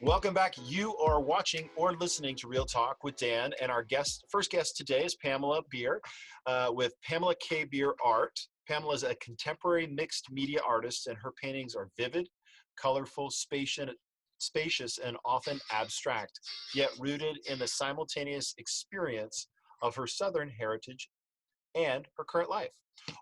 Welcome back. You are watching or listening to Real Talk with Dan, and our first guest today is Pamela Beer with Pamela K Beer Art. Pamela is a contemporary mixed media artist, and her paintings are vivid, colorful, spacious, and often abstract, yet rooted in the simultaneous experience of her Southern heritage and her current life.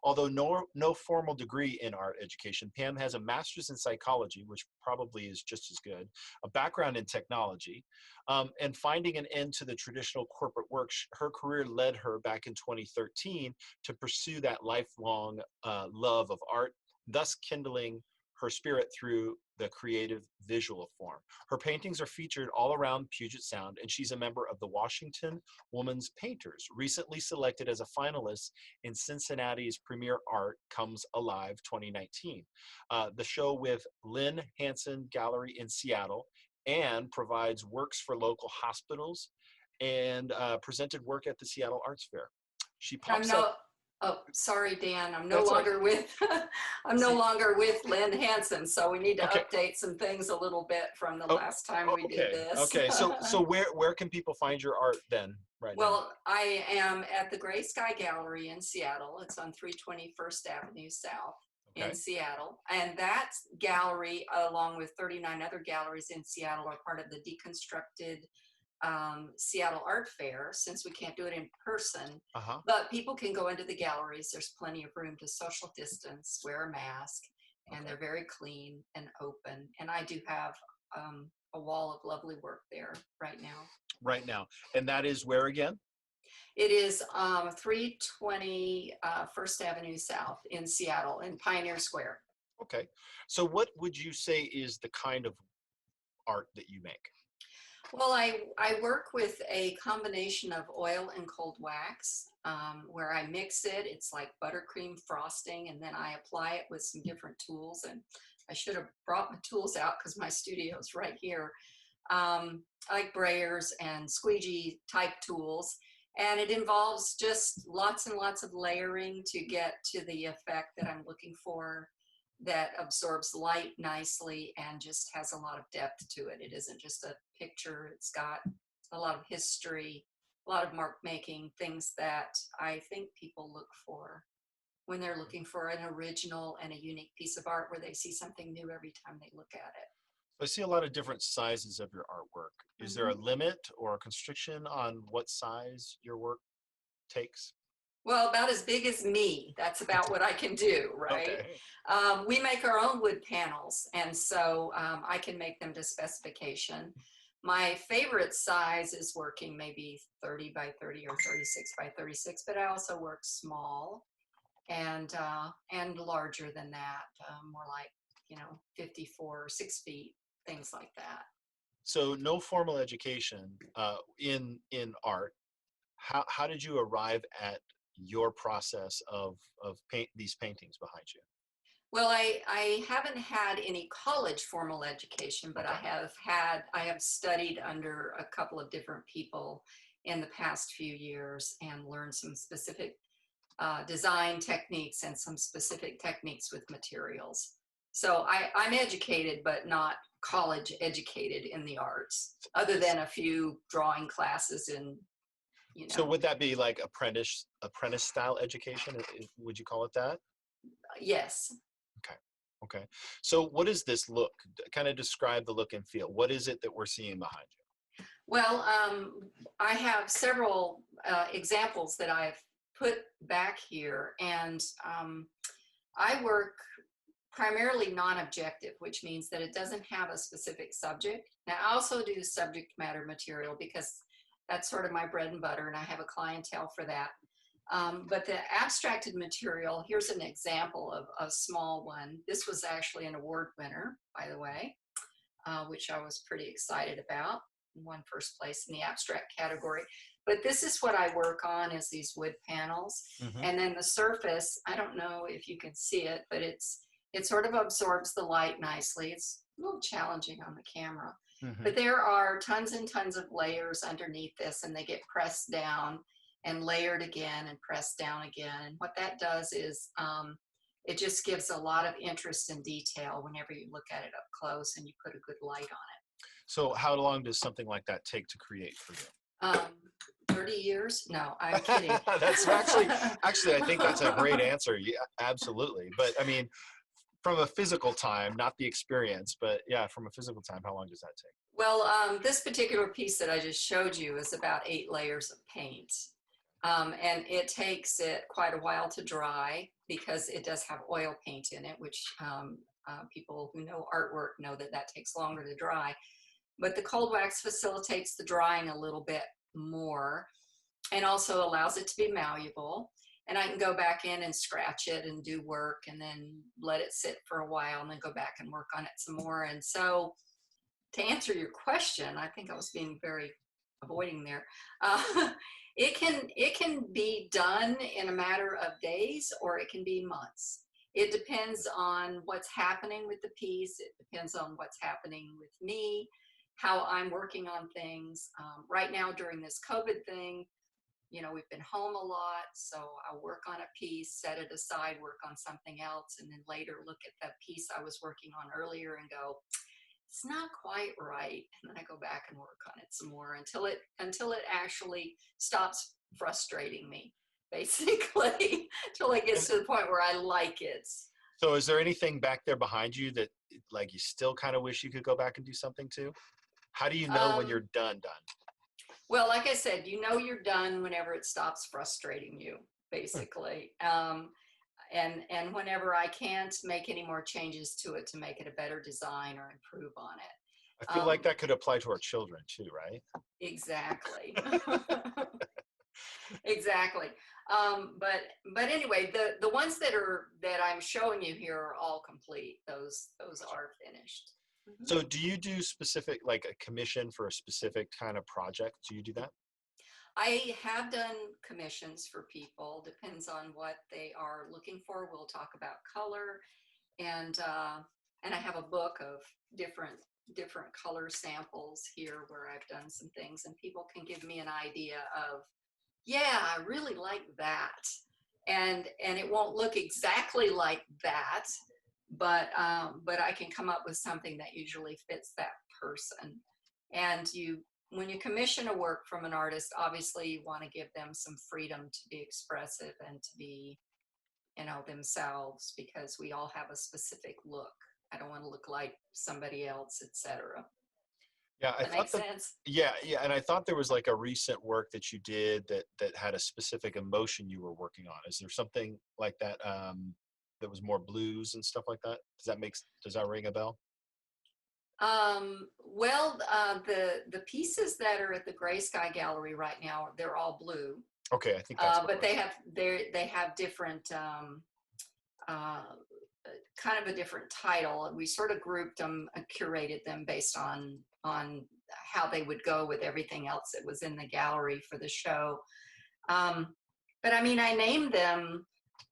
Although no formal degree in art education, Pam has a master's in psychology, which probably is just as good, a background in technology, and finding an end to the traditional corporate work. Her career led her back in 2013 to pursue that lifelong love of art, thus kindling her spirit through the creative visual form. Her paintings are featured all around Puget Sound, and she's a member of the Washington Women's Painters, recently selected as a finalist in Cincinnati's Premier Art Comes Alive 2019, the show with Lynn Hansen Gallery in Seattle, and provides works for local hospitals and presented work at the Seattle Arts Fair. She pops up. Oh, sorry, Dan. I'm no That's longer with I'm no longer with Lynn Hansen, so we need to Okay. update some things a little bit from the last time we did this. Okay. So where can people find your art then right now? Well, I am at the Gray Sky Gallery in Seattle. It's on 320 First Avenue South in Seattle. And that gallery, along with 39 other galleries in Seattle, are part of the deconstructed Seattle Art Fair, since we can't do it in person. But people can go into the galleries. There's plenty of room to social distance, wear a mask, and they're very clean and open. And I do have a wall of lovely work there right now. Right now. And that is where again? It is 320 First Avenue South in Seattle in Pioneer Square. Okay. So what would you say is the kind of art that you make? Well, I work with a combination of oil and cold wax, where I mix it. It's like buttercream frosting, and then I apply it with some different tools. And I should have brought my tools out because my studio's right here. I like brayers and squeegee type tools. And it involves just lots and lots of layering to get to the effect that I'm looking for, that absorbs light nicely and just has a lot of depth to it. It isn't just a picture. It's got a lot of history, a lot of mark making, things that I think people look for when they're looking for an original and a unique piece of art, where they see something new every time they look at it. I see a lot of different sizes of your artwork. Is there a limit or a constriction on what size your work takes? Well, about as big as me. That's about what I can do, right? We make our own wood panels, and so I can make them to specification. My favorite size is working maybe 30 by 30 or 36 by 36, but I also work small and larger than that, more like 54 or 6 feet, things like that. So no formal education in art. How did you arrive at your process of these paintings behind you? Well, I haven't had any college formal education, but I have studied under a couple of different people in the past few years and learned some specific design techniques and some specific techniques with materials. So I'm educated, but not college educated in the arts, other than a few drawing classes in. So would that be like apprentice style education? Would you call it that? Yes. Okay. So what does this look? Kind of describe the look and feel. What is it that we're seeing behind you? Well, I have several examples that I've put back here, and I work primarily non-objective, which means that it doesn't have a specific subject. Now, I also do subject matter material because that's sort of my bread and butter, and I have a clientele for that. But the abstracted material, here's an example of a small one. This was actually an award winner, by the way, which I was pretty excited about. Won first place in the abstract category. But this is what I work on, is these wood panels. And then the surface, I don't know if you can see it, but it sort of absorbs the light nicely. It's a little challenging on the camera. But there are tons and tons of layers underneath this, and they get pressed down and layered again and pressed down again. And what that does is it just gives a lot of interest and detail whenever you look at it up close and you put a good light on it. So how long does something like that take to create for you? Um, 30 years? No, I'm kidding. That's actually, I think that's a great answer. Yeah, absolutely. But I mean, from a physical time, not the experience, but yeah, from a physical time, how long does that take? Well, this particular piece that I just showed you is about 8 layers of paint. And it takes it quite a while to dry because it does have oil paint in it, which people who know artwork know that that takes longer to dry. But the cold wax facilitates the drying a little bit more and also allows it to be malleable. And I can go back in and scratch it and do work and then let it sit for a while and then go back and work on it some more. And so to answer your question, I think I was being very avoiding there. It can be done in a matter of days or it can be months. It depends on what's happening with the piece. It depends on what's happening with me, how I'm working on things. Right now during this COVID thing, we've been home a lot, so I'll work on a piece, set it aside, work on something else, and then later look at the piece I was working on earlier and go, it's not quite right. And then I go back and work on it some more until it actually stops frustrating me, basically, until it gets And to the point where I like it. so is there anything back there behind you that like you still kind of wish you could go back and do something to? How do you know when Um, you're done? well, like I said, you're done whenever it stops frustrating you, basically. And whenever I can't make any more changes to it to make it a better design or improve on I it. feel like that could apply to our children too, right? Exactly. Exactly. But anyway, the ones that I'm showing you here are all complete. Those are finished. Mhm. So do you do specific, like a commission for a specific kind of project? Do you do that? I have done commissions for people. Depends on what they are looking for. We'll talk about color, and I have a book of different color samples here where I've done some things, and people can give me an idea of, yeah, I really like that, and it won't look exactly like that, but I can come up with something that usually fits that person. And when you commission a work from an artist, obviously you want to give them some freedom to be expressive and to be, themselves, because we all have a specific look. I don't want to look like somebody else, etc. Yeah, I That thought makes that. sense. Yeah, yeah, and I thought there was like a recent work that you did that had a specific emotion you were working on. Is there something like that that was more blues and stuff like that? Does that ring a bell? Well, the pieces that are at the Gray Sky Gallery right now, they're all blue, Okay, I think that's what but it was. they have different uh, kind of a different title. We sort of grouped them, curated them based on how they would go with everything else that was in the gallery for the show. Um, but I mean, I named them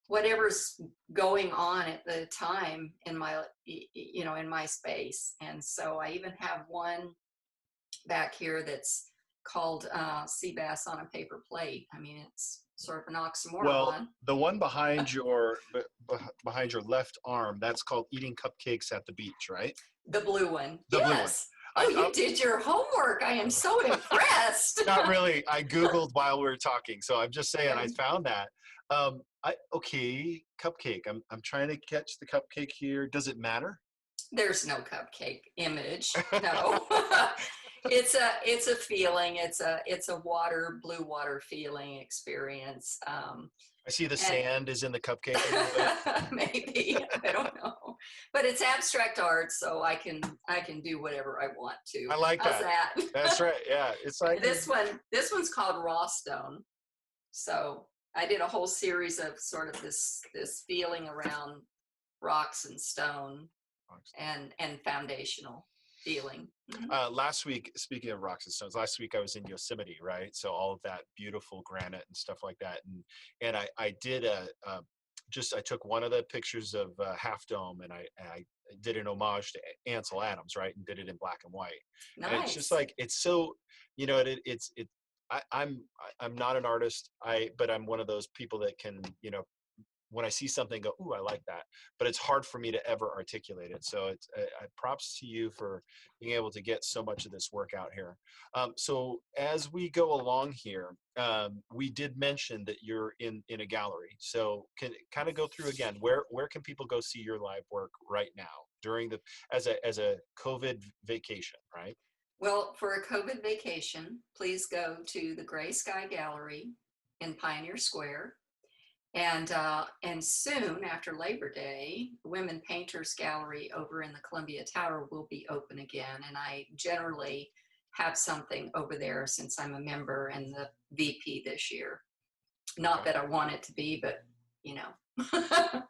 whatever's going on at the time in my space. And so I even have one back here that's called sea bass on a paper plate. I mean, it's sort of an Well, oxymoron. the one behind your left arm, that's called Eating Cupcakes at the Beach, right? The blue one, The blue one. yes. Oh, you did your homework. I am so impressed. Not really. I Googled while we were talking, so I'm just saying I found that. Okay, cupcake. I'm trying to catch the cupcake here. Does it matter? There's no cupcake image. No. It's a feeling. It's a blue water feeling experience. I see the And sand is in the cupcake a little bit. maybe, I don't know. But it's abstract art, so I can do whatever I want to. I like How's that. that? That's right. Yeah, it's like This one's called Raw Stone. So I did a whole series of sort of this feeling around rocks and stone and foundational feeling. Mhm. last week. Speaking of rocks and stones, last week I was in Yosemite, right? So all of that beautiful granite and stuff like that, and I did I took one of the pictures of Half Dome, and I did an homage to Ansel Adams, right, and did it in black and white. And it's just Nice. like it's so, it's I'm not an artist, but I'm one of those people that can when I see something, go, ooh, I like that. But it's hard for me to ever articulate it. So it's props to you for being able to get so much of this work out here. So as we go along here, we did mention that you're in a gallery. So can kind of go through again, where can people go see your live work right now during the as a COVID vacation, right? Well, for a COVID vacation, please go to the Gray Sky Gallery in Pioneer Square. And soon after Labor Day, Women Painters Gallery over in the Columbia Tower will be open again. And I generally have something over there since I'm a member and the VP this year. Not Okay. that I want it to be, but you know.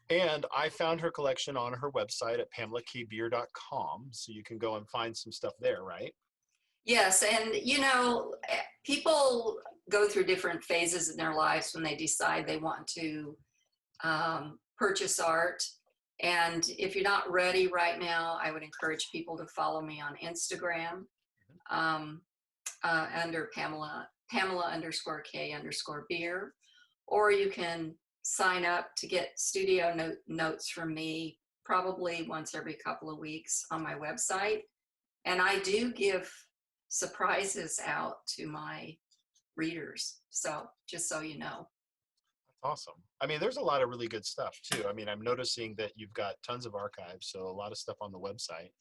And I found her collection on her website at pamelakbeer.com. So you can go and find some stuff there, right? Yes, and you know, people go through different phases in their lives when they decide they want to purchase art. And if you're not ready right now, I would encourage people to follow me on Instagram um, under Pamela underscore K underscore beer, or you can sign up to get studio notes from me probably once every couple of weeks on my website. And I do give surprises out to my readers. So just so you know. Awesome. I mean, there's a lot of really good stuff too. I mean, I'm noticing that you've got tons of archives, so a lot of stuff on the website.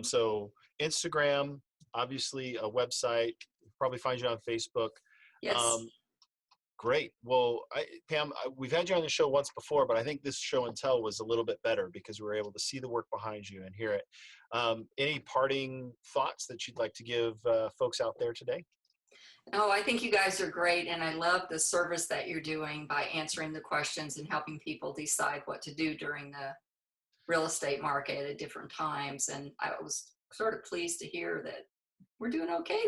So Instagram, obviously a website, probably find you on Facebook. Yes. Um, Great. Well, Pam, we've had you on the show once before, but I think this show and tell was a little bit better because we were able to see the work behind you and hear it. Any parting thoughts that you'd like to give folks out there today? Oh, I think you guys are great. And I love the service that you're doing by answering the questions and helping people decide what to do during the real estate market at different times. And I was sort of pleased to hear that we're doing okay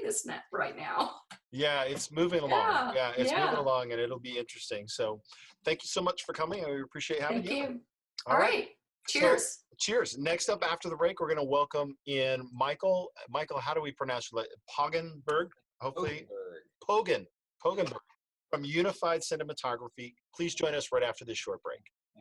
right now. Yeah, it's moving along. Yeah, Yeah, it's moving yeah. along and it'll be interesting. So thank you so much for coming. I appreciate having Thank you. you. All All right. right. So Cheers. cheers. Next up after the break, we're going to welcome in Michael. Michael, how do we pronounce it? Poggenberg? Hopefully. Pogan. Pogenberg from Unified Cinematography. Please join us right after this short break.